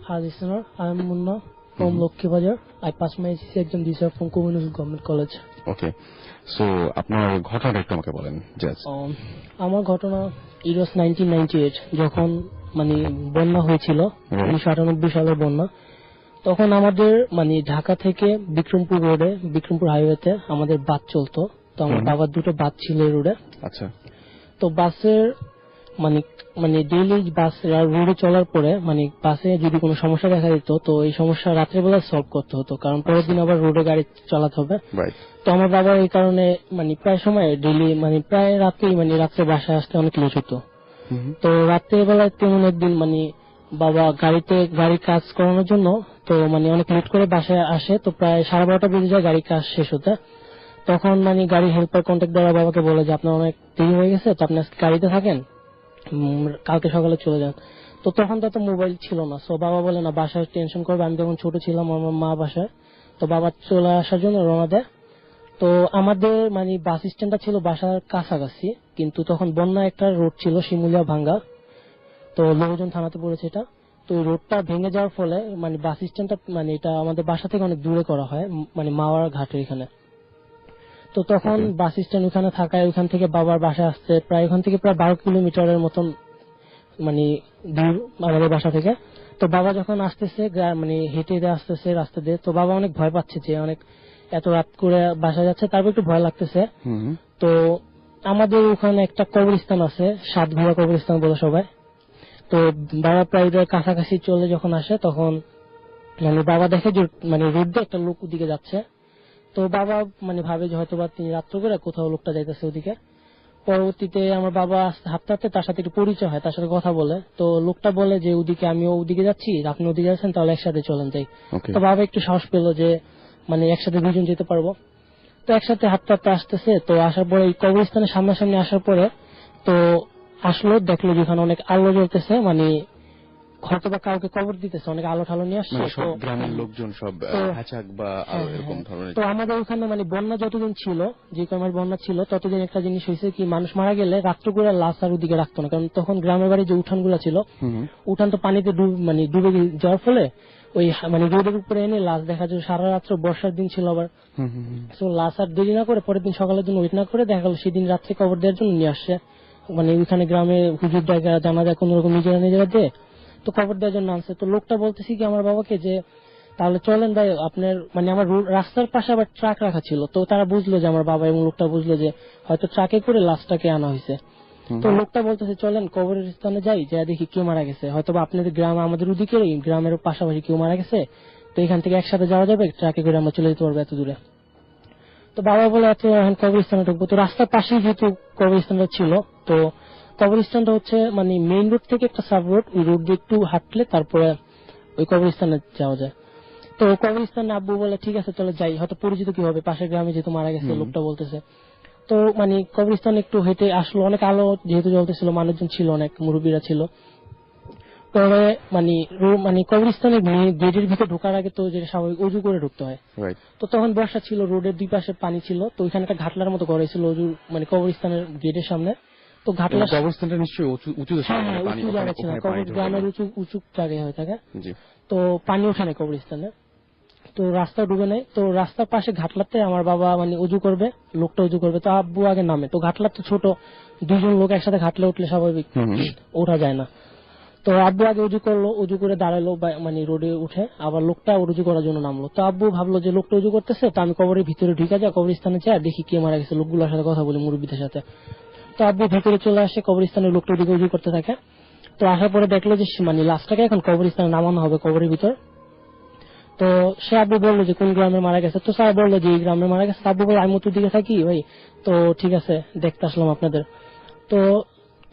Hi listener, I am Munna from Lokhi Bajar. I passed my SSC exam this year from Communist Government College. Okay. So আপনার ঘটনাটা একটু আমাকে বলেন just. আমার ঘটনা it was 1998 যখন মানে বন্যা হয়েছিল 1998 সালের বন্যা। তখন আমাদের মানে ঢাকা থেকে বিক্রমপুর রোডে বিক্রমপুর হাইওয়েতে আমাদের বাস চলতো। তো আমার বাবার দুটো বাস ছিল এই রোডে। আচ্ছা। তো বাসের মানে ডেইলি বাস রোডে চলার পরে মানে বাসে যদি কোনো সমস্যা দেখা দিত তো এই সমস্যা রাত্রেবেলা সলভ করতে হতো, কারণ পরের দিন আবার রোডে গাড়ি চালাতে হবে। তো আমার বাবা এই কারণে মানে প্রায় সময় ডেইলি মানে প্রায় রাতেই মানে রাত্রে বাসায় আসতে অনেক লেট হতো। তো রাত্রের বেলায় তেমন একদিন মানে বাবা গাড়ির কাজ করানোর জন্য তো মানে অনেক লেট করে বাসায় আসে। তো প্রায় 12:30 বেজে যায় গাড়ির কাজ শেষ হতে। তখন মানে গাড়ির হেল্পার কন্ট্যাক্ট দ্বারা বাবাকে বলে যে আপনার অনেক দেরি হয়ে গেছে, তো আপনি আজকে গাড়িতে থাকেন, কালকে সকালে চলে যান। তো তখন তো মোবাইল ছিল না। সো বাবা বলে না, বাসায় টেনশন করবে, আমি তখন ছোট ছিলাম, আমার মা বাসায়। তো বাবা চলে আসার জন্য রওনা দেয়। তো আমাদের মানে বাস স্ট্যান্ডটা ছিল বাসার কাছাকাছি, কিন্তু তখন বন্যা একটা রোড ছিল শিমুলিয়া ভাঙ্গা, তো লোকজন থানাতে পড়েছে এটা। তো ওই রোডটা ভেঙে যাওয়ার ফলে মানে বাস স্ট্যান্ডটা মানে এটা আমাদের বাসা থেকে অনেক দূরে করা হয়, মানে মাওয়ার ঘাটের এখানে। তো তখন বাস স্ট্যান্ড ওখানে থাকায় ওখান থেকে বাবার বাসায় আসতে প্রায় ওখান থেকে প্রায় 12 কিলোমিটারের মতন মানে দূর আমাদের বাসা থেকে। তো বাবা যখন আসতেছে মানে হেঁটে আসতেছে রাস্তা দিয়ে, তো বাবা অনেক ভয় পাচ্ছে যে অনেক এত রাত করে বাসা যাচ্ছে, তারপর একটু ভয় লাগতেছে। তো আমাদের ওখানে একটা কবরস্থান আছে, 7 ভুয়া কবরস্থান বলে সবাই। তো বাবা প্রায় কাছাকাছি চলে যখন আসে তখন মানে বাবা দেখে যে মানে রোড দিয়ে একটা লোক ওদিকে যাচ্ছে। তো বাবা মানে ভাবে যে হয়তো বা তিনি রাত্র করে কোথাও লোকটা যাইতেছে ওদিকে। পরবর্তীতে আমার বাবা হাঁটতে হাঁটতে তার সাথে একটু পরিচয় হয়, তার সাথে কথা বলে। তো লোকটা বলে যে ওদিকে আমিও ওদিকে যাচ্ছি, আপনি ওদিকে যাচ্ছেন, তাহলে একসাথে চলেন যাই। তো বাবা একটু সাহস পেলো যে মানে একসাথে দুজন যেতে পারবো। তো একসাথে হাঁটতে হাঁটতে আসতেছে। তো আসার পরে এই কবরস্থানের সামনাসামনি আসার পরে তো আসলো, দেখলো যেখানে অনেক আলো জ্বলতেছে, মানে হয়তো বা কাউকে কবর দিতেছে, অনেক আলো ঠালো নিয়ে আসছে। সব গ্রামের লোকজন সব হ্যাচাক বা এরকম ধরনের। তো আমাদের ওখানে মানে বন্যা যতদিন ছিল, যে কয়মাস বন্যা ছিল ততদিন একটা জিনিস হয়েছে কি, মানুষ মারা গেলে রাত্র করে লাশ আর ওদিকে রাখতো না, কারণ তখন গ্রামের বাড়ি যে উঠান গুলা ছিল, উঠান তো পানিতে মানে ডুবে যাওয়ার ফলে ওই মানে রোদের উপরে এনে লাশ দেখা যায় সারা রাত্র, বর্ষার দিন ছিল আবার। তো লাশ আর দেরি না করে পরের দিন সকালের জন্য ওয়েট না করে দেখা গেল সেদিন রাত্রে কবর দেওয়ার জন্য নিয়ে আসছে। মানে ওইখানে গ্রামে হুজুর জায়গা জানা যায় কোন রকম নিজেরা দিয়ে তো কবর দেওয়ার জন্য আনছে। তো লোকটা বলতেছি কি আমার বাবাকে যে তাহলে চলেন ভাই আপনার মানে আমার রাস্তার পাশে আবার ট্রাক রাখা ছিল। তো তারা বুঝলো যে আমার বাবা এবং লোকটা বুঝলো যে হয়তো ট্রাকে করে লাশটাকে আনা হয়েছে। তো লোকটা বলতেছে চলেন কবরের স্থানে যাই, যা দেখি কেউ মারা গেছে, হয়তো বা আপনাদের গ্রাম আমাদের ওদিকে গ্রামের পাশাপাশি কেউ মারা গেছে, তো এখান থেকে একসাথে যাওয়া যাবে, ট্রাকে করে আমরা চলে যেতে পারবো এত দূরে। তো বাবা বলে এত এখন কবরস্থানে ঢুকবো। তো রাস্তার পাশেই যেহেতু কবরস্থানটা ছিল, তো কবরস্থানটা হচ্ছে মানে মেইন রোড থেকে একটা সাব রোড, ওই রোড দিয়ে একটু হাঁটলে তারপরে ওই কবরস্থানে যাওয়া যায়। তো কবরস্থানে আব্বু বলে ঠিক আছে চলে যাই, হয়তো পরিচিত কি হবে, পাশের গ্রামে যেহেতু মারা গেছে লোকটা বলতেছে। তো মানে কবরস্থানে একটু হেঁটে আসলো, অনেক আলো যেহেতু জ্বলতেছিল, মানুষজন ছিল, অনেক মুরব্বীরা ছিল। পরে মানে কবরস্থানের গেটের ভিতরে ঢোকার আগে তো যেটা স্বাভাবিক অজু করে ঢুকতে হয়। তো তখন বর্ষা ছিল, রোডের দুই পাশে পানি ছিল, তো ওইখানে একটা ঘাটলার মতো করা ছিল অজু মানে কবরস্থানের গেটের সামনে। তো ঘাটলা কবরস্থানটা নিশ্চয়ই উঁচু জায়গা ছিল, গ্রামের উঁচু জায়গায় হয়ে থাকে। তো পানি ওঠানে কবরস্থানে, তো রাস্তা ডুবে নেই। তো রাস্তার পাশে ঘাটলাতে আমার বাবা মানে উজু করবে, লোকটা উজু করবে, তো আব্বু আগে নামে। তো ঘাটলা তো ছোট, দুজন লোক একসাথে ঘাটলে উঠলে স্বাভাবিক ওঠা যায় না। তো আব্বু আগে উজু করলো, উজু করে দাঁড়ালো মানে রোডে উঠে, আবার লোকটা উজু করার জন্য নামলো। তো আব্বু ভাবলো যে লোকটা উজু করতেছে, তো আমি কবরের ভিতরে ঢুকে যাই, কবরস্থানে যাই দেখি কে মারা গেছে, লোকগুলোর সাথে কথা বলি, মুরব্বীদের সাথে। তো আব্বু ভিতরে চলে আসে, কবরস্থানের লোকটা ওদিকে উজু করতে থাকে। তো আসার পরে দেখলো যে মানে লাশটাকে এখন কবরস্থানে নামানো হবে কবরের ভিতর। তো সে আব্বু বললো যে কোন গ্রামে মারা গেছে, তো স্যার বললো যে এই গ্রামে মারা গেছে। আব্বু বলে আমি তো দিকে থাকি ভাই, তো ঠিক আছে দেখতে আসলাম আপনাদের। তো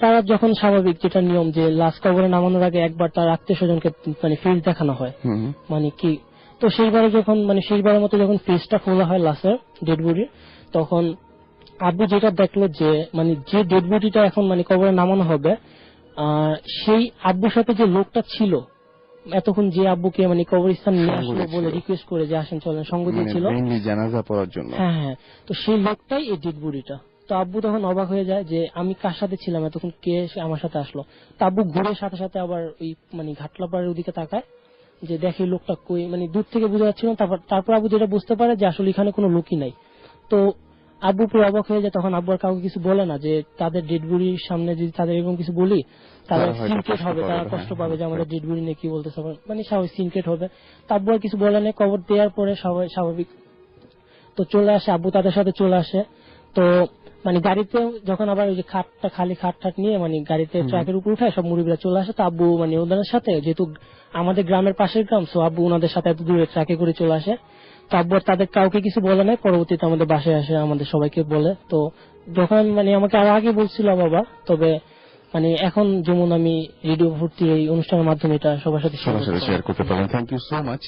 তারা যখন স্বাভাবিক যেটা নিয়ম যে লাশ কবরে নামানোর আগে একবার তার আত্মীয় স্বজনকে মানে ফেস দেখানো হয়, মানে কি। তো সেইবারে যখন মানে শেষবারের মতো যখন ফেসটা খোলা হয় লাশের ডেড বডির, তখন আব্বু যেটা দেখলো যে মানে যে ডেড বডিটা এখন মানে কবরে নামানো হবে, সেই আব্বুর সাথে যে লোকটা ছিল এতক্ষণ, যে আব্বুকে মানে কবরস্থান নিয়ে আসলো বলে রিকোয়েস্ট করে যে আসেন চলেন, সঙ্গ দিয়েছিল জানাজা পড়ার জন্য। হ্যাঁ, তো সেই লোকটাই এই ডেড বডিটা। তো আব্বু তখন অবাক হয়ে যায় যে আমি কার সাথে ছিলাম এতক্ষণ, কে আমার সাথে আসলো। তো আব্বু ঘুরে সাথে সাথে আবার ওই মানে ঘাটলা পাড়ের ওদিকে তাকায়। যে দেখে এই লোকটা কই, মানে দূর থেকে বোঝা যাচ্ছিল না। তারপর আব্বু যেটা বুঝতে পারে যে আসলে এখানে কোনো লোকই নাই। তো আব্বু পুরো অবাক হয়ে যায়, তখন আব্বু আর কাউকে কিছু বলে না, যে তাদের ডেড বডির সামনে যদি তাদের এরকম কিছু বলি তারা তারা হয়তো সিনক্রেট কষ্ট হবে, পাবে, তারা হ্যাঁ, কষ্ট পাবে যে হ্যাঁ, আমাদের ডেড বডি নিয়ে কি বলতেছে, মানে স্বাভাবিক সিনক্রেট হবে। তো আব্বু আর কিছু বলে না, কবর দেওয়ার পরে সবাই স্বাভাবিক তো চলে আসে, আব্বু তাদের সাথে চলে আসে। তো মানে গাড়িতে যখন আবার ওই যে খাটটা খালি খাট নিয়ে মানে গাড়িতে ট্রাকের উপর উঠায় সব মুরব্বীরা চলে আসে। তো আব্বু মানে ওদের সাথে, যেহেতু আমাদের গ্রামের পাশের গ্রাম, সো আব্বু ওনাদের সাথে এত দূরে ট্রাকে করে চলে আসে। তো আব্বু আর তাদের কাউকে কিছু বলে নাই, পরবর্তীতে আমাদের বাসায় আসে আমাদের সবাইকে বলে। তো যখন মানে আমাকে আরো আগে বলছিল বাবা, তবে মানে এখন যেমন আমি রেডিও ভর্তি এই অনুষ্ঠানের মাধ্যমে এটা সবার সাথে share সবার সাথে করতে শেয়ার পারবো। করতে পারবেন। Thank you so much.